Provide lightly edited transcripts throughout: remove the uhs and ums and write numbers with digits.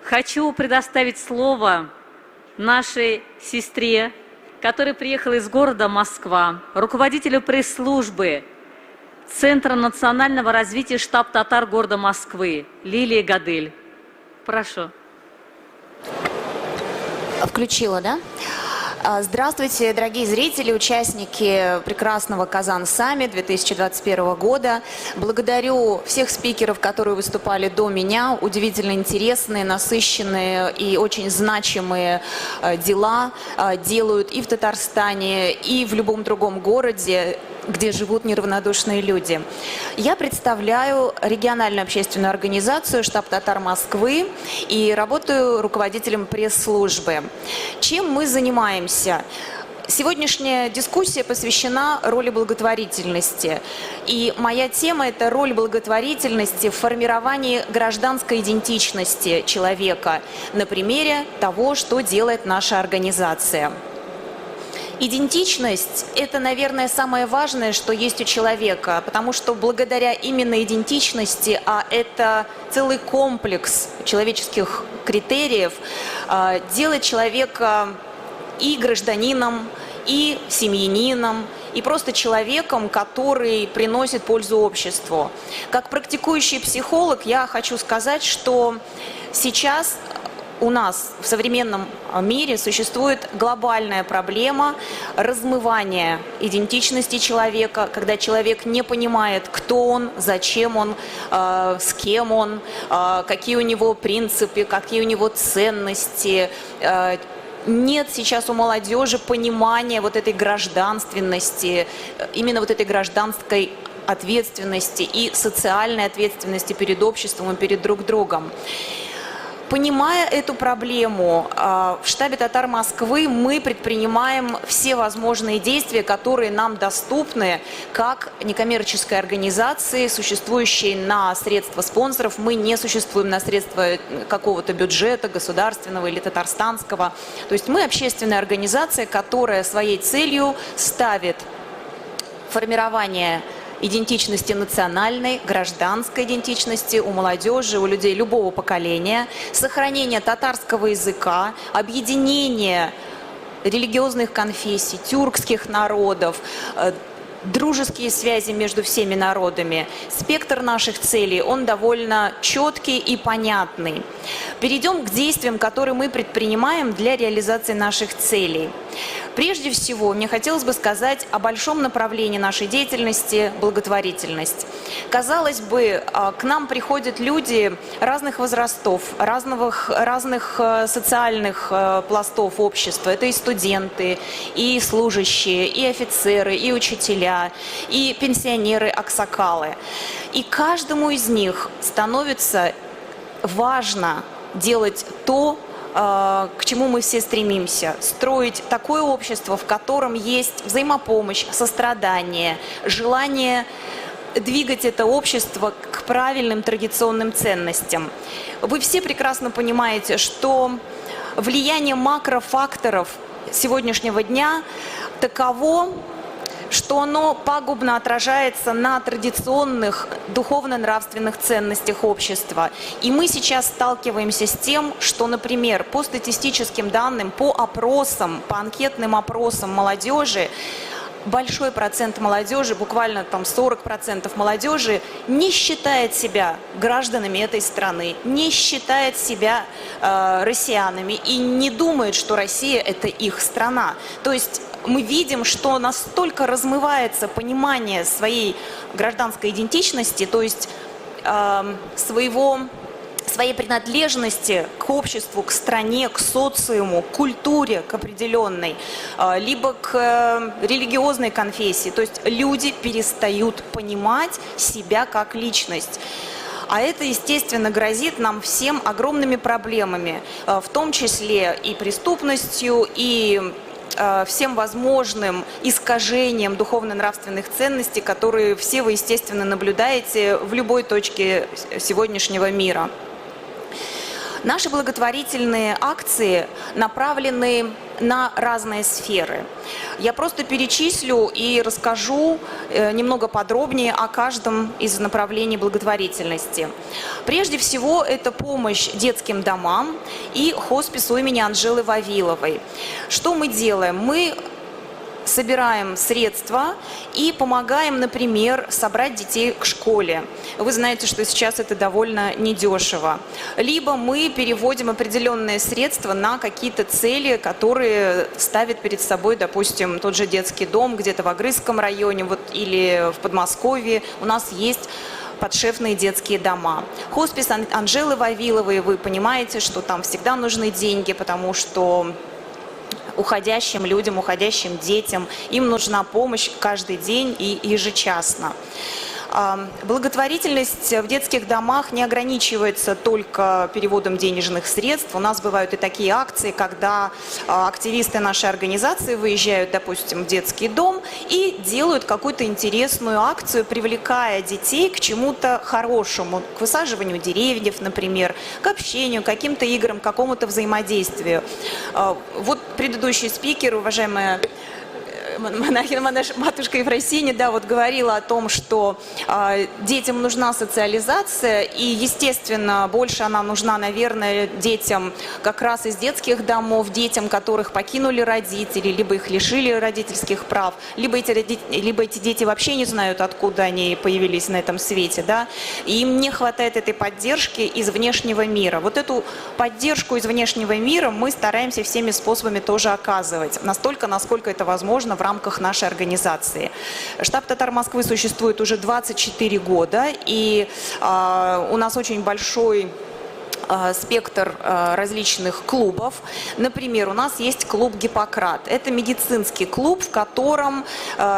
Хочу предоставить слово нашей сестре, которая приехала из города Москва, руководителю пресс-службы Центра национального развития штаб татар города Москвы Лилии Гадель. Прошу. Включила, да? Здравствуйте, дорогие зрители, участники прекрасного Казан Саммит 2021 года. Благодарю всех спикеров, которые выступали до меня. Удивительно интересные, насыщенные и очень значимые дела делают и в Татарстане, и в любом другом городе, где живут неравнодушные люди. Я представляю региональную общественную организацию «Штаб татар Москвы» и работаю руководителем пресс-службы. Чем мы занимаемся? Сегодняшняя дискуссия посвящена роли благотворительности. И моя тема – это роль благотворительности в формировании гражданской идентичности человека на примере того, что делает наша организация. Идентичность – это, наверное, самое важное, что есть у человека, потому что благодаря именно идентичности, а это целый комплекс человеческих критериев, делает человека и гражданином, и семьянином, и просто человеком, который приносит пользу обществу. Как практикующий психолог я хочу сказать, что сейчас у нас в современном мире существует глобальная проблема размывания идентичности человека, когда человек не понимает, кто он, зачем он, с кем он, какие у него принципы, какие у него ценности. Нет сейчас у молодежи понимания вот этой гражданственности, именно вот этой гражданской ответственности и социальной ответственности перед обществом и перед друг другом. Понимая эту проблему, в штабе татар Москвы мы предпринимаем все возможные действия, которые нам доступны, как некоммерческой организации, существующей на средства спонсоров. Мы не существуем на средства какого-то бюджета, государственного или татарстанского. То есть мы общественная организация, которая своей целью ставит формирование идентичности национальной, гражданской идентичности у молодежи, у людей любого поколения, сохранение татарского языка, объединение религиозных конфессий, тюркских народов, дружеские связи между всеми народами. Спектр наших целей, он довольно четкий и понятный. Перейдем к действиям, которые мы предпринимаем для реализации наших целей. Прежде всего, мне хотелось бы сказать о большом направлении нашей деятельности – благотворительность. Казалось бы, к нам приходят люди разных возрастов, разных социальных пластов общества. Это и студенты, и служащие, и офицеры, и учителя, и пенсионеры-аксакалы. И каждому из них становится важно делать то, к чему мы все стремимся. Строить такое общество, в котором есть взаимопомощь, сострадание, желание двигать это общество к правильным традиционным ценностям. Вы все прекрасно понимаете, что влияние макрофакторов сегодняшнего дня таково, что оно пагубно отражается на традиционных духовно-нравственных ценностях общества. И мы сейчас сталкиваемся с тем, что, например, по статистическим данным, по опросам, по анкетным опросам молодежи, большой процент молодежи, буквально там 40% молодежи, не считает себя гражданами этой страны, не считает себя россиянами и не думает, что Россия – это их страна. То есть мы видим, что настолько размывается понимание своей гражданской идентичности, то есть своей принадлежности к обществу, к стране, к социуму, к культуре, к определенной, либо к религиозной конфессии. То есть люди перестают понимать себя как личность. А это, естественно, грозит нам всем огромными проблемами, в том числе и преступностью, и всем возможным искажением духовно-нравственных ценностей, которые все вы, естественно, наблюдаете в любой точке сегодняшнего мира. Наши благотворительные акции направлены на разные сферы. Я просто перечислю и расскажу немного подробнее о каждом из направлений благотворительности. Прежде всего, это помощь детским домам и хоспису имени Анжелы Вавиловой. Что мы делаем? Мы собираем средства и помогаем, например, собрать детей к школе. Вы знаете, что сейчас это довольно недешево. Либо мы переводим определенные средства на какие-то цели, которые ставит перед собой, допустим, тот же детский дом где-то в Агрызском районе или в Подмосковье. У нас есть подшефные детские дома. Хоспис Анжелы Вавиловой, вы понимаете, что там всегда нужны деньги, потому что уходящим людям, уходящим детям, им нужна помощь каждый день и ежечасно. Благотворительность в детских домах не ограничивается только переводом денежных средств. У нас бывают и такие акции, когда активисты нашей организации выезжают, допустим, в детский дом и делают какую-то интересную акцию, привлекая детей к чему-то хорошему, к высаживанию деревьев, например, к общению, к каким-то играм, к какому-то взаимодействию. Вот предыдущий спикер, уважаемая монахиня, матушка Ефросинья, да, вот говорила о том, что детям нужна социализация, и, естественно, больше она нужна, наверное, детям как раз из детских домов, детям, которых покинули родители, либо их лишили родительских прав, либо эти дети вообще не знают, откуда они появились на этом свете, да, и им не хватает этой поддержки из внешнего мира. Вот эту поддержку из внешнего мира мы стараемся всеми способами тоже оказывать, настолько, насколько это возможно в рамках нашей организации. Штаб «Татар Москвы» существует уже 24 года, и у нас очень большой спектр различных клубов. Например, у нас есть клуб «Гиппократ». Это медицинский клуб, в котором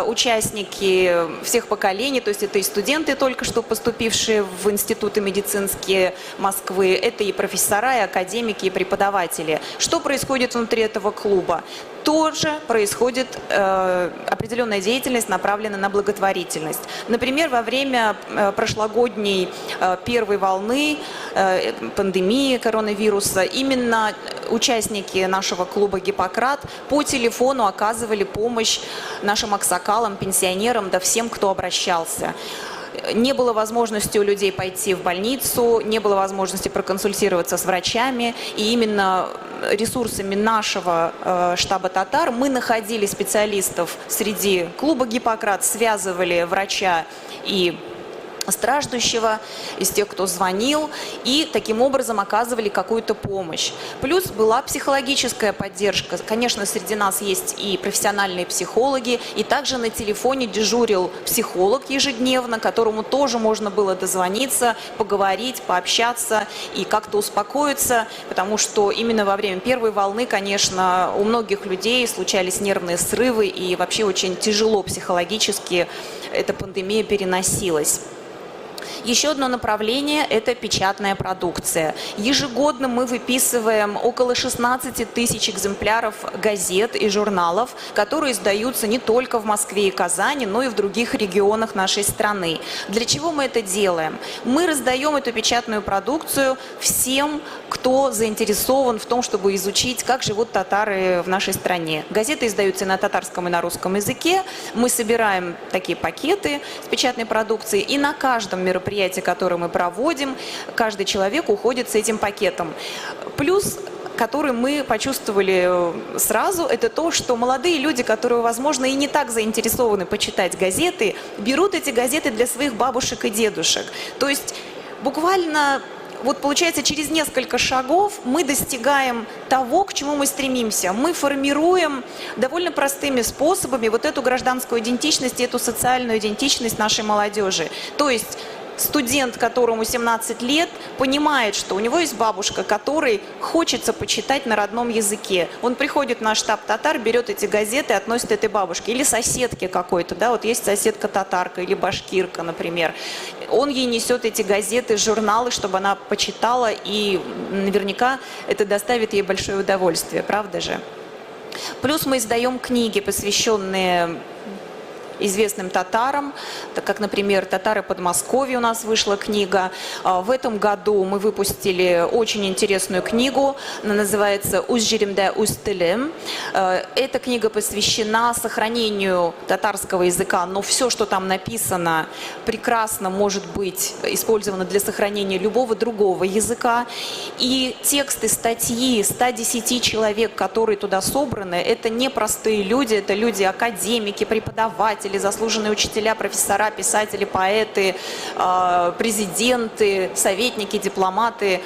участники всех поколений, то есть это и студенты, только что поступившие в институты медицинские Москвы, это и профессора, и академики, и преподаватели. Что происходит внутри этого клуба? Тоже происходит определенная деятельность, направленная на благотворительность. Например, во время прошлогодней первой волны пандемии коронавируса именно участники нашего клуба «Гиппократ» по телефону оказывали помощь нашим аксакалам, пенсионерам, да всем, кто обращался. Не было возможности у людей пойти в больницу, не было возможности проконсультироваться с врачами. И именно ресурсами нашего штаба «Татар» мы находили специалистов среди клуба «Гиппократ», связывали врача и страждущего, из тех, кто звонил, и таким образом оказывали какую-то помощь. Плюс была психологическая поддержка. Конечно, среди нас есть и профессиональные психологи, и также на телефоне дежурил психолог ежедневно, которому тоже можно было дозвониться, поговорить, пообщаться и как-то успокоиться, потому что именно во время первой волны, конечно, у многих людей случались нервные срывы, и вообще очень тяжело психологически эта пандемия переносилась. Еще одно направление – это печатная продукция. Ежегодно мы выписываем около 16 тысяч экземпляров газет и журналов, которые издаются не только в Москве и Казани, но и в других регионах нашей страны. Для чего мы это делаем? Мы раздаем эту печатную продукцию всем, кто заинтересован в том, чтобы изучить, как живут татары в нашей стране. Газеты издаются и на татарском, и на русском языке. Мы собираем такие пакеты с печатной продукцией, и на каждом мероприятии, которое мы проводим, каждый человек уходит с этим пакетом. Плюс, который мы почувствовали сразу, это то, что молодые люди, которые, возможно, и не так заинтересованы почитать газеты, берут эти газеты для своих бабушек и дедушек. То есть буквально, вот получается, через несколько шагов мы достигаем того, к чему мы стремимся. Мы формируем довольно простыми способами вот эту гражданскую идентичность и эту социальную идентичность нашей молодежи. То есть студент, которому 17 лет, понимает, что у него есть бабушка, которой хочется почитать на родном языке. Он приходит в наш штаб «Татар», берет эти газеты и относит этой бабушке. Или соседке какой-то, да, вот есть соседка татарка или башкирка, например. Он ей несет эти газеты, журналы, чтобы она почитала, и наверняка это доставит ей большое удовольствие, правда же? Плюс мы издаем книги, посвященные известным татарам, так как, например, «Татары Подмосковья» у нас вышла книга. В этом году мы выпустили очень интересную книгу, она называется «Узжиримде Устелем». Эта книга посвящена сохранению татарского языка, но все, что там написано, прекрасно может быть использовано для сохранения любого другого языка. И тексты, статьи 110 человек, которые туда собраны, это не простые люди, это люди академики, преподаватели, заслуженные учителя, профессора, писатели, поэты, президенты, советники, дипломаты,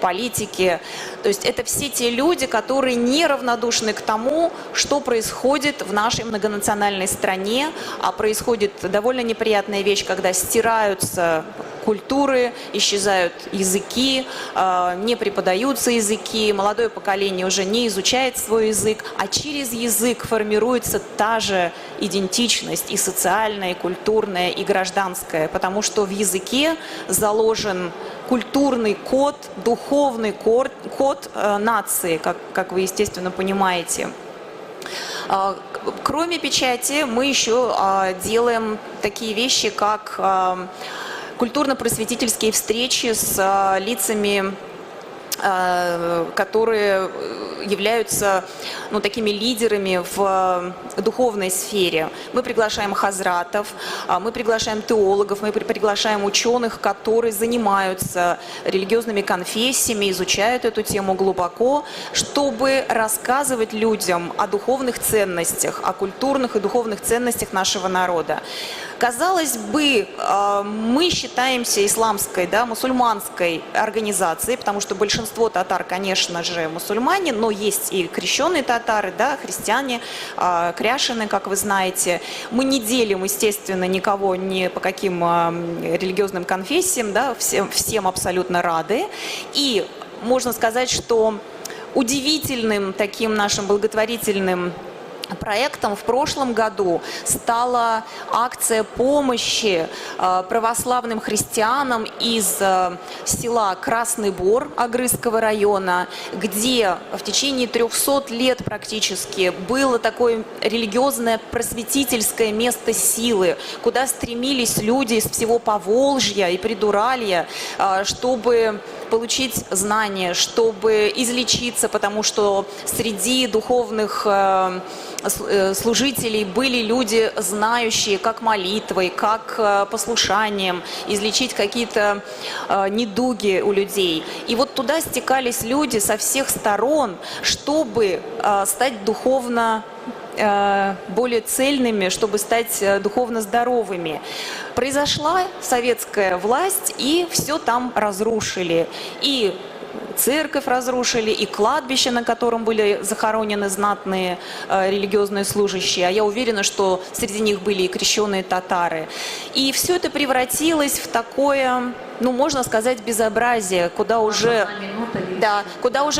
политики. То есть это все те люди, которые неравнодушны к тому, что происходит в нашей многонациональной стране, а происходит довольно неприятная вещь, когда стираются культуры, исчезают языки, не преподаются языки, молодое поколение уже не изучает свой язык, а через язык формируется та же идентичность и социальная, и культурная, и гражданская, потому что в языке заложен культурный код, духовный код нации, как вы, естественно, понимаете. Кроме печати, мы еще делаем такие вещи, как культурно-просветительские встречи с лицами, которые являются такими лидерами в духовной сфере. Мы приглашаем хазратов, мы приглашаем теологов, мы приглашаем ученых, которые занимаются религиозными конфессиями, изучают эту тему глубоко, чтобы рассказывать людям о духовных ценностях, о культурных и духовных ценностях нашего народа. Казалось бы, мы считаемся исламской, мусульманской организацией, потому что большинство татар, конечно же, мусульмане, но есть и крещенные татары, христиане, кряшины, как вы знаете. Мы не делим, естественно, никого ни по каким религиозным конфессиям, всем абсолютно рады. И можно сказать, что удивительным таким нашим благотворительным проектом в прошлом году стала акция помощи православным христианам из села Красный Бор Агрызского района, где в течение 300 лет практически было такое религиозное просветительское место силы, куда стремились люди из всего Поволжья и Придуралья, чтобы получить знания, чтобы излечиться, потому что среди духовных служителей были люди, знающие, как молитвой, как послушанием излечить какие-то недуги у людей. И вот туда стекались люди со всех сторон, чтобы стать духовно более цельными, чтобы стать духовно здоровыми. Произошла советская власть, и все там разрушили. И церковь разрушили, и кладбище, на котором были захоронены знатные религиозные служащие. А я уверена, что среди них были и крещенные татары. И все это превратилось в такое, можно сказать, безобразие, куда уже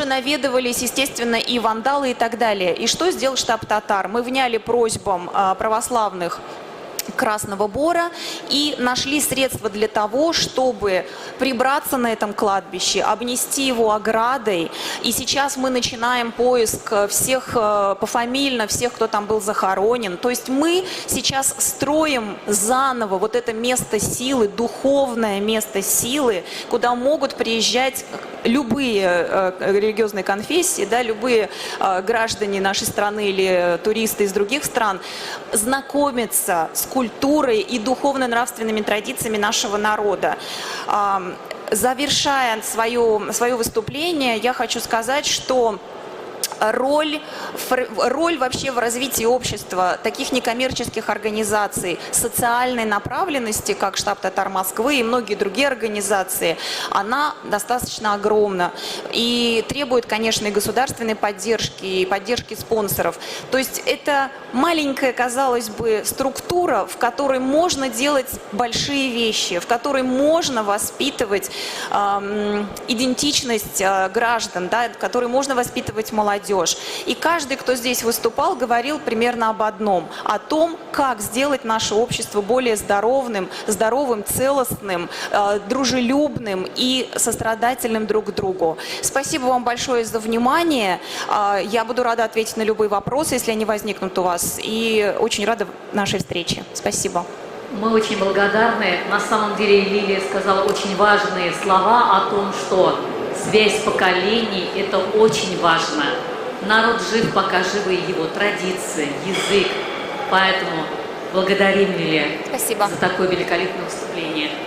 наведывались, естественно, и вандалы, и так далее. И что сделал штаб татар? Мы вняли просьбам православных Красного Бора и нашли средства для того, чтобы прибраться на этом кладбище, обнести его оградой. И сейчас мы начинаем поиск всех пофамильно, всех, кто там был захоронен. То есть мы сейчас строим заново вот это место силы, духовное место силы, куда могут приезжать любые религиозные конфессии, любые граждане нашей страны или туристы из других стран, знакомиться с культурой и духовно-нравственными традициями нашего народа. Завершая свое выступление, я хочу сказать, что роль вообще в развитии общества таких некоммерческих организаций социальной направленности, как штаб Татар Москвы и многие другие организации, она достаточно огромна и требует, конечно, и государственной поддержки, и поддержки спонсоров. То есть это маленькая, казалось бы, структура, в которой можно делать большие вещи, в которой можно воспитывать идентичность граждан, в которой можно воспитывать молодежь. молодежь. И каждый, кто здесь выступал, говорил примерно об одном, о том, как сделать наше общество более здоровым, целостным, дружелюбным и сострадательным друг к другу. Спасибо вам большое за внимание. Я буду рада ответить на любые вопросы, если они возникнут у вас. И очень рада нашей встрече. Спасибо. Мы очень благодарны. На самом деле Лилия сказала очень важные слова о том, что связь поколений – это очень важно. Народ жив, пока живы его традиции, язык. Поэтому благодарим, Лилия, Спасибо. за такое великолепное выступление.